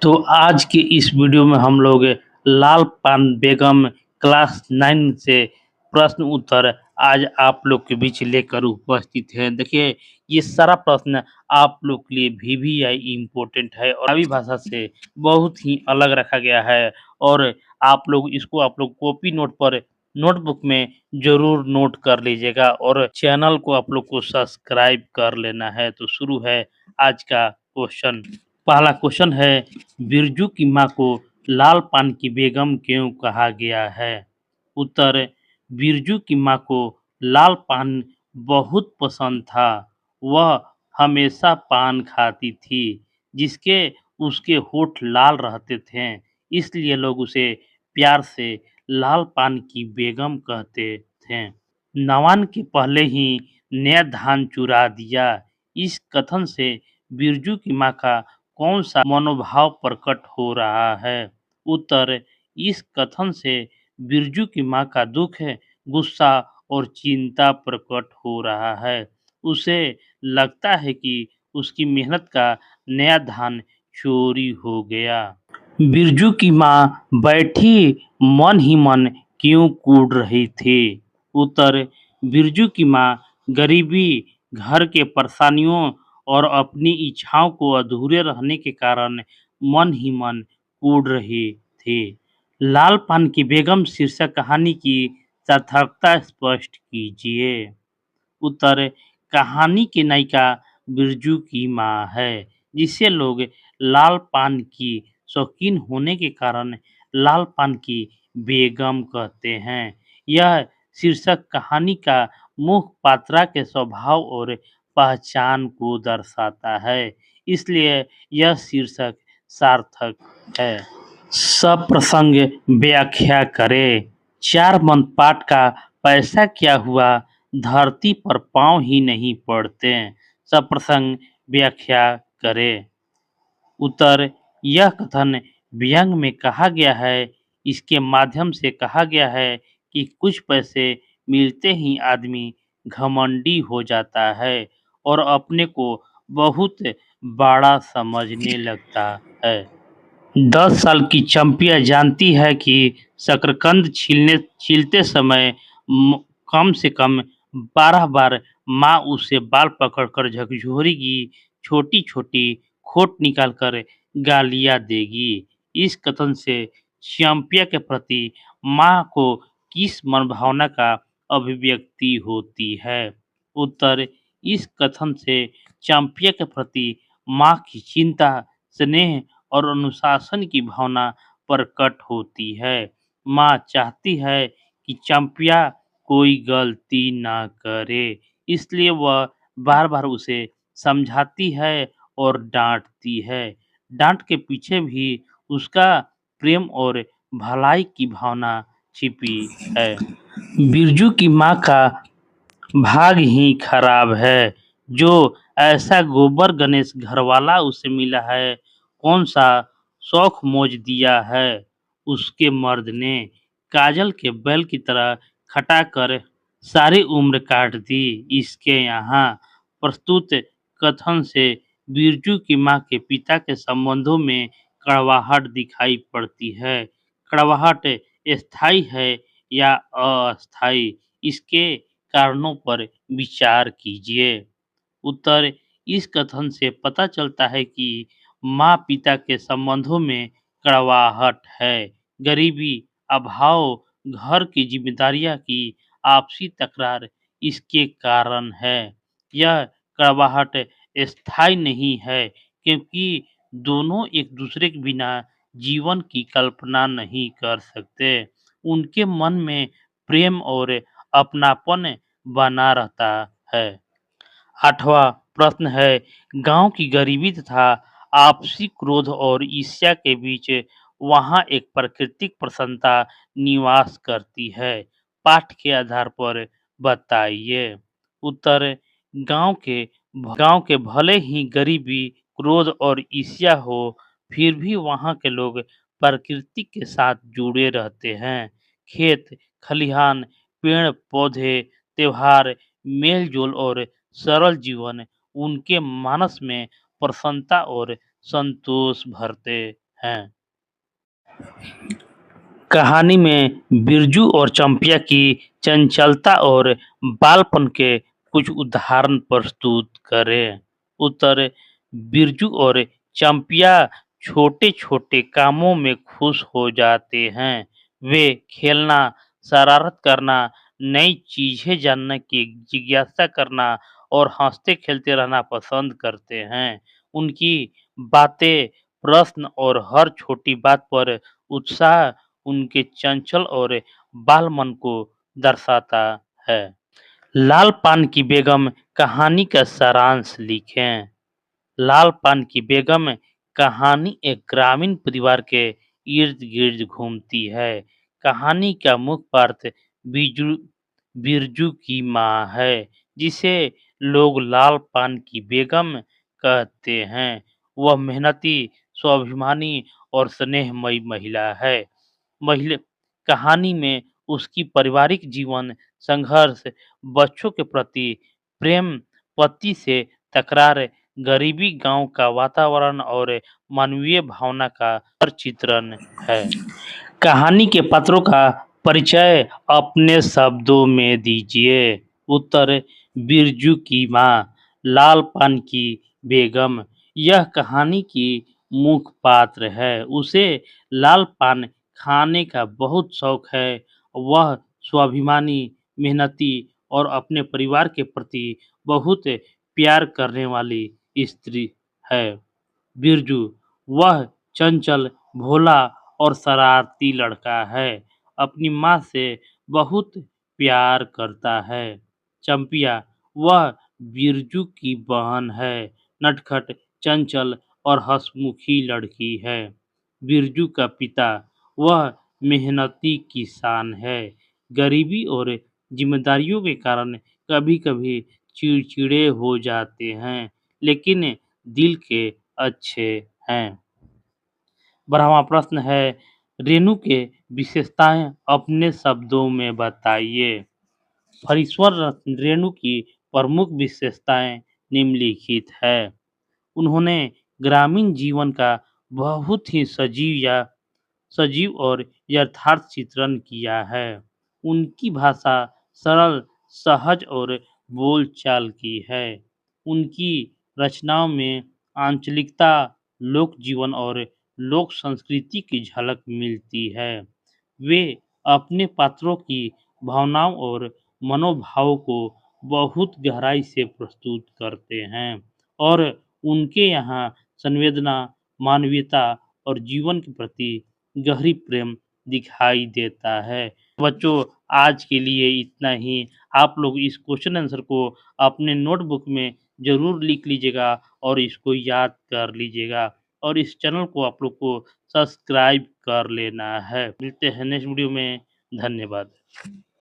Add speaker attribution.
Speaker 1: तो आज की इस वीडियो में हम लोग लाल पान बेगम क्लास 9 से प्रश्न उत्तर आज आप लोग के बीच लेकर उपस्थित हैं। देखिए, ये सारा प्रश्न आप लोग के लिए वीवीआई इम्पोर्टेंट है और अरबी भाषा से बहुत ही अलग रखा गया है और आप लोग कॉपी नोट पर नोटबुक में ज़रूर नोट कर लीजिएगा और चैनल को आप लोग को सब्सक्राइब कर लेना है। तो शुरू है आज का क्वेश्चन। पहला क्वेश्चन है, बिरजू की माँ को लाल पान की बेगम क्यों कहा गया है? उत्तर, बिरजू की माँ को लाल पान बहुत पसंद था। वह हमेशा पान खाती थी, जिसके उसके होठ लाल रहते थे। इसलिए लोग उसे प्यार से लाल पान की बेगम कहते थे। नवान के पहले ही नया धान चुरा दिया। इस कथन से बिरजू की माँ का कौन सा मनोभाव प्रकट हो रहा है? उत्तर, इस कथन से बिरजू की माँ का दुख है, गुस्सा और चिंता प्रकट हो रहा है। उसे लगता है कि उसकी मेहनत का नया धान चोरी हो गया। बिरजू की माँ बैठी मन ही मन क्यों कूद रही थी? उत्तर, बिरजू की माँ गरीबी, घर के परेशानियों और अपनी इच्छाओं को अधूरे रहने के कारण मन ही मन कूद रही थी। लाल पान की बेगम शीर्षक कहानी की सार्थकता स्पष्ट कीजिए। उत्तर, कहानी की नायिका बिरजू की माँ है, जिसे लोग लाल पान की शौकीन होने के कारण लाल पान की बेगम कहते हैं। यह शीर्षक कहानी का मुख्य पात्रा के स्वभाव और पहचान को दर्शाता है, इसलिए यह शीर्षक सार्थक है। सप्रसंग व्याख्या करें। चार मंत्र पाठ का पैसा क्या हुआ? धरती पर पाँव ही नहीं पड़ते। सप्रसंग व्याख्या करें। उत्तर, यह कथन व्यंग में कहा गया है। इसके माध्यम से कहा गया है कि कुछ पैसे मिलते ही आदमी घमंडी हो जाता है और अपने को बहुत बड़ा समझने लगता है। 10 साल की चंपिया जानती है कि शकरकंद छीलते समय म कम से कम 12 बार माँ उसे बाल पकड़कर झकझोरी की छोटी-छोटी खोट निकालकर गालियाँ देगी। इस कथन से चंपिया के प्रति माँ को किस मनभावना का अभिव्यक्ति होती है? उत्तर, इस कथन से चंपिया के प्रति माँ की चिंता, स्नेह और अनुशासन की भावना प्रकट होती है। माँ चाहती है कि चंपिया कोई गलती ना करे, इसलिए वह बार-बार उसे समझाती है और डांटती है। डांट के पीछे भी उसका प्रेम और भलाई की भावना छिपी है। बिरजू की माँ का भाग ही खराब है, जो ऐसा गोबर गणेश घरवाला उसे मिला है। कौन सा शौक मौज दिया है उसके मर्द ने, काजल के बैल की तरह खटाकर सारी उम्र काट दी। इसके यहाँ प्रस्तुत कथन से बिरजू की माँ के पिता के संबंधों में कड़वाहट दिखाई पड़ती है। कड़वाहट स्थायी है या अस्थायी, इसके कारणों पर विचार कीजिए। उत्तर, इस कथन से पता चलता है कि माँ-पिता के संबंधों में कड़वाहट है। गरीबी, अभाव, घर की जिम्मेदारियां की आपसी तकरार इसके कारण है। यह कड़वाहट स्थायी नहीं है, क्योंकि दोनों एक दूसरे के बिना जीवन की कल्पना नहीं कर सकते। उनके मन में प्रेम और अपनापन बना रहता है। 8वां प्रश्न है, गांव की गरीबी तथा आपसी क्रोध और ईर्ष्या के बीच वहां एक प्राकृतिक प्रसन्नता निवास करती है। पाठ के आधार पर बताइए। उत्तर, गांव के गांव के भले ही गरीबी, क्रोध और ईर्ष्या हो, फिर भी वहां के लोग प्रकृति के साथ जुड़े रहते हैं। खेत, खलिहान, पेड़ पौधे, त्योहार, मेल-जोल और सरल जीवन उनके मानस में प्रसन्नता और संतोष भरते हैं। कहानी में बिरजू और चंपिया की चंचलता और बालपन के कुछ उदाहरण प्रस्तुत करें। उत्तर: बिरजू और चंपिया छोटे-छोटे कामों में खुश हो जाते हैं। वे खेलना, शरारत करना, नई चीजें जानने की जिज्ञासा करना और हंसते-खेलते रहना पसंद करते हैं। उनकी बातें, प्रश्न और हर छोटी बात पर उत्साह उनके चंचल और बाल मन को दर्शाता है। लाल पान की बेगम कहानी का सारांश लिखें। लाल पान की बेगम कहानी एक ग्रामीण परिवार के इर्द-गिर्द घूमती है। कहानी का मुख्य पात्र बिजू बिरजू की माँ है, जिसे लोग लाल पान की बेगम कहते हैं। वह मेहनती, स्वाभिमानी और स्नेहमयी महिला है। महिला कहानी में उसकी पारिवारिक जीवन, संघर्ष, बच्चों के प्रति प्रेम, पति से तकरार, गरीबी, गांव का वातावरण और मानवीय भावना का चित्रण है। कहानी के पात्रों का परिचय अपने शब्दों में दीजिए। उत्तर: बिरजू की माँ, लाल पान की बेगम। यह कहानी की मुख्य पात्र है। उसे लाल पान खाने का बहुत शौक है। वह स्वाभिमानी, मेहनती और अपने परिवार के प्रति बहुत प्यार करने वाली स्त्री है। बिरजू: वह चंचल, भोला और शरारती लड़का है। अपनी माँ से बहुत प्यार करता है। चंपिया: वह बिरजू की बहन है। नटखट, चंचल और हंसमुखी लड़की है। बिरजू का पिता: वह मेहनती किसान है। गरीबी और जिम्मेदारियों के कारण कभी-कभी चिड़चिड़े हो जाते हैं, लेकिन दिल के अच्छे हैं। 12वां प्रश्न है, रेणु के विशेषताएं अपने शब्दों में बताइए। फणीश्वर रत्न रेणु की प्रमुख विशेषताएं निम्नलिखित है। उन्होंने ग्रामीण जीवन का बहुत ही सजीव और यथार्थ चित्रण किया है। उनकी भाषा सरल, सहज और बोलचाल की है। उनकी रचनाओं में आंचलिकता, लोक जीवन और लोक संस्कृति की झलक मिलती है। वे अपने पात्रों की भावनाओं और मनोभावों को बहुत गहराई से प्रस्तुत करते हैं और उनके यहाँ संवेदना, मानवीयता और जीवन के प्रति गहरी प्रेम दिखाई देता है। बच्चों, आज के लिए इतना ही। आप लोग इस क्वेश्चन आंसर को अपने नोटबुक में ज़रूर लिख लीजिएगा और इसको याद कर लीजिएगा और इस चैनल को आप लोग को सब्सक्राइब कर लेना है। मिलते हैं नेक्स्ट वीडियो में। धन्यवाद।